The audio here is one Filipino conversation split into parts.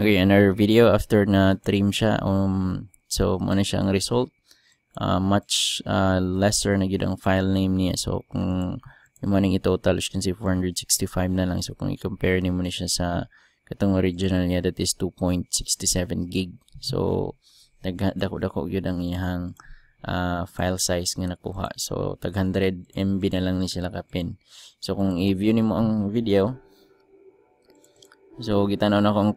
Okay, another video after na trim siya. So muna siya ang result. Much lesser na yun ang file name niya. So kung yung maning i-total, you can see 465 na lang. So kung i-compare niyo muna siya sa katong original niya, that is 2.67 gig. So dako-dako yun ang iyang file size nga nakuha. So tag 100 MB na lang ni sila kapin. So kung i-view nimo ang video, so kita na akong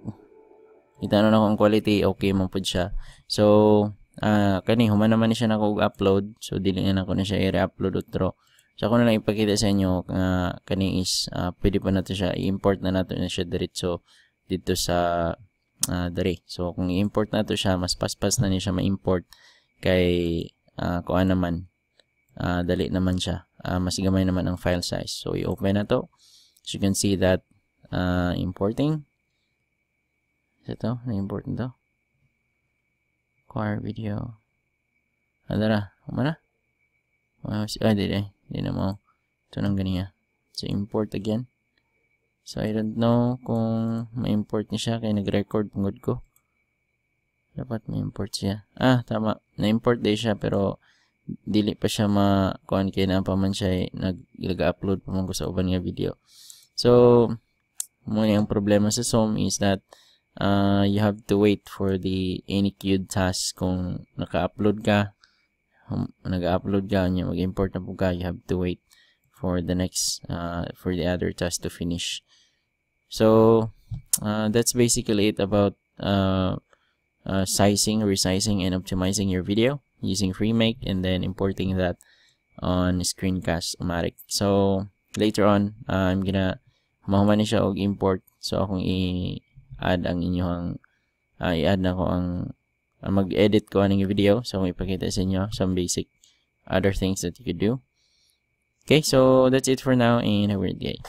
quality, okay man pud siya. So kani human naman ni siya nako-upload, so dili na ako na siya i-re-upload utro. So ako na lang ipakita sa inyo kani is pwede pa nato siya i-import na nato na siya diretso dito sa diri. So kung i-import nato siya, mas paspas na ni siya ma-import kay kuan naman dali naman siya. Mas gamay naman ang file size. So i-open na to. So you can see that importing. Ito, na-import nito. Acquire video. Adara, kumana? Di na mo. Ito nang ganiya. So, import again. So, I don't know kung ma-import niya siya kaya nag-record pangod ko. Dapat ma-import siya. Tama. Na-import din siya pero dili pa siya kuan kaya na pa man siya nag-upload pa man ko sa uban nga video. So, muna yung problema sa Zoom is that you have to wait for the any queued task. Kung naka-upload ka, mag-import na po ka, you have to wait for the next for the other task to finish. So that's basically it about sizing, resizing, and optimizing your video using Freemake and then importing that on Screencast-O-Matic. So later on, I'm gonna mahuman ni siya og import. So akong i-add ang inyong i-add na ko ang mag-edit ko aning video. So ipakita sa inyo some basic other things that you could do. Okay, so that's it for now and have a great day.